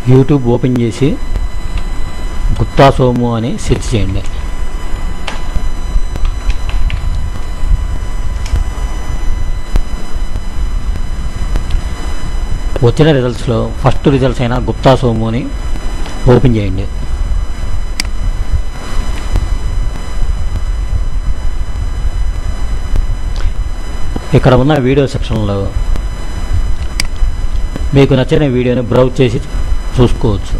YouTube open చేసి గుప్తా సోము అని search చేయండి. వచ్చిన రిజల్ట్స్లో ఫస్ట్ రిజల్ట్స్ అయిన గుప్తా సోము అని ఓపెన్ చేయండి. ఇక్కడ ఉన్న వీడియో సెక్షన్లో మీకు నచ్చిన వీడియోని బ్రౌజ్ చేసి చూసుకోవచ్చు.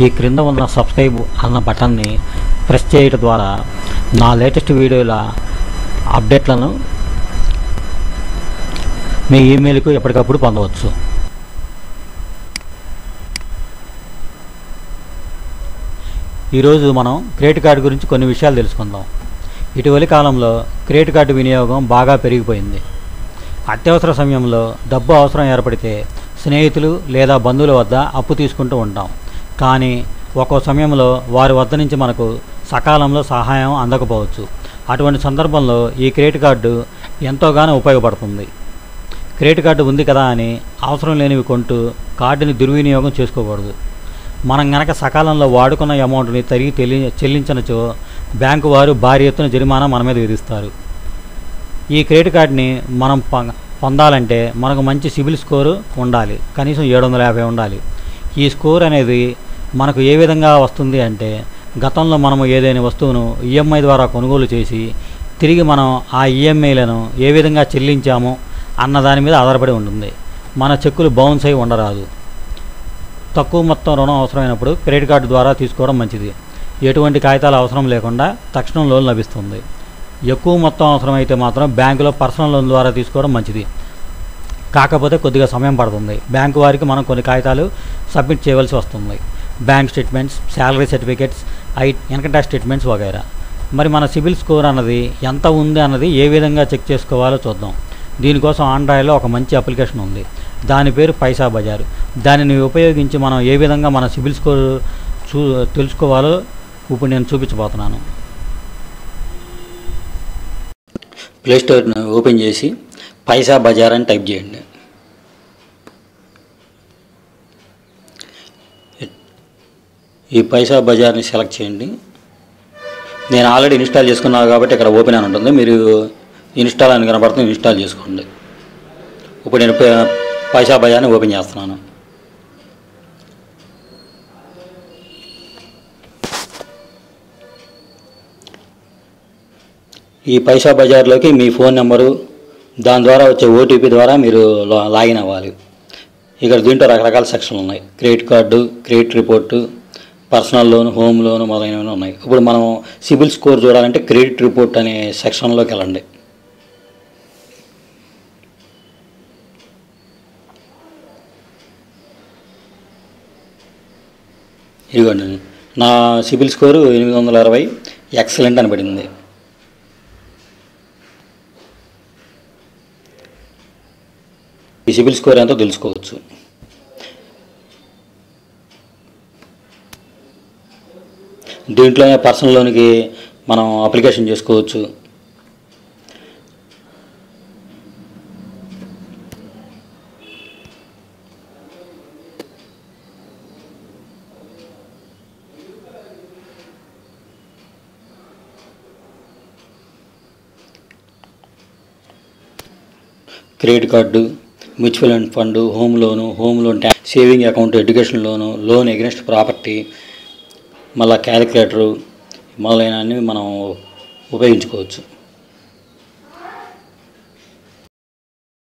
ఈ క్రింద ఉన్న సబ్స్క్రైబ్ అన్న బటన్ని ప్రెస్ చేయడం ద్వారా నా లేటెస్ట్ వీడియోల అప్డేట్లను మీ ఈమెయిల్కు ఎప్పటికప్పుడు పొందవచ్చు. ఈరోజు మనం క్రెడిట్ కార్డు గురించి కొన్ని విషయాలు తెలుసుకుందాం. ఇటీవలి కాలంలో క్రెడిట్ కార్డు వినియోగం బాగా పెరిగిపోయింది. అత్యవసర సమయంలో డబ్బు అవసరం ఏర్పడితే స్నేహితులు లేదా బంధువుల వద్ద అప్పు తీసుకుంటూ ఉంటాం. కానీ ఒక్కో సమయంలో వారి వద్ద నుంచి మనకు సకాలంలో సహాయం అందకపోవచ్చు. అటువంటి సందర్భంలో ఈ క్రెడిట్ కార్డు ఎంతోగానో ఉపయోగపడుతుంది. క్రెడిట్ కార్డు ఉంది కదా అని అవసరం లేనివి కొంటూ కార్డుని దుర్వినియోగం చేసుకోకూడదు. మనం గనక సకాలంలో వాడుకున్న అమౌంట్ని తిరిగి చెల్లించనచో బ్యాంకు వారు భారీ ఎత్తున జరిమానా మన మీద విధిస్తారు. ఈ క్రెడిట్ కార్డుని మనం పొందాలంటే మనకు మంచి సిబిల్ స్కోరు ఉండాలి. కనీసం 750 ఉండాలి. ఈ స్కోర్ అనేది మనకు ఏ విధంగా వస్తుంది అంటే, గతంలో మనము ఏదైనా వస్తువును ఈఎంఐ ద్వారా కొనుగోలు చేసి తిరిగి మనం ఆ ఈఎంఐలను ఏ విధంగా చెల్లించామో అన్న దాని మీద ఆధారపడి ఉంటుంది. మన చెక్కులు బౌన్స్ అయి ఉండరాదు. తక్కువ మొత్తం రుణం అవసరమైనప్పుడు క్రెడిట్ కార్డు ద్వారా తీసుకోవడం మంచిది. ఎటువంటి కాగితాలు అవసరం లేకుండా తక్షణం లోన్ లభిస్తుంది. ఎక్కువ మొత్తం అవసరమైతే మాత్రం బ్యాంకులో పర్సనల్ లోన్ ద్వారా తీసుకోవడం మంచిది. కాకపోతే కొద్దిగా సమయం పడుతుంది. బ్యాంకు వారికి మనం కొన్ని కాగితాలు సబ్మిట్ చేయవలసి వస్తుంది. Bank statements, salary certificates, income tax statements వగైరా. మరి మన సిబిల్ స్కోర్ అన్నది ఎంత ఉంది అన్నది ఏ విధంగా చెక్ చేసుకోవాలో చూద్దాం. దీనికోసం ఆండ్రాయిడ్లో ఒక మంచి అప్లికేషన్ ఉంది. దాని పేరు పైసా బజార్. దానిని ఉపయోగించి మనం ఏ విధంగా మన సిబిల్ స్కోర్ తెలుసుకోవాలో ఇప్పుడు నేను చూపించబోతున్నాను. ప్లేస్టోర్ని ఓపెన్ చేసి పైసా బజార్ అని టైప్ చేయండి. ఈ పైసా బజార్ని సెలెక్ట్ చేయండి. నేను ఆల్రెడీ ఇన్స్టాల్ చేసుకున్నాను కాబట్టి ఇక్కడ ఓపెన్ అని ఉంటుంది. మీరు ఇన్స్టాల్ అని కనబడుతుంది, ఇన్స్టాల్ చేసుకోండి. ఇప్పుడు నేను పైసా బజార్ని ఓపెన్ చేస్తున్నాను. ఈ పైసా బజార్లోకి మీ ఫోన్ నెంబరు, దాని ద్వారా వచ్చే ఓటీపీ ద్వారా మీరు లాగిన్ అవ్వాలి. ఇక్కడ దీంట్లో రకరకాల సెక్షన్లు ఉన్నాయి. Credit card, credit report, personal loan, home loan మొదలైనవి ఉన్నాయి. ఇప్పుడు మనం సిబిల్ స్కోర్ చూడాలంటే క్రెడిట్ రిపోర్ట్ అనే సెక్షన్లోకి వెళ్ళండి. ఇదిగోండి, నా సిబిల్ స్కోరు 820 ఎక్సలెంట్ అని పడింది. ఈ సిబిల్ స్కోర్ ఎంతో తెలుసుకోవచ్చు. దీంట్లోనే పర్సనల్ లోన్కి మనం అప్లికేషన్ చేసుకోవచ్చు. Credit card, mutual fund, home loan tax, saving account, education loan, loan against property, మళ్ళీ క్యాలిక్యులేటరు మొదలైనవి మనం ఉపయోగించుకోవచ్చు.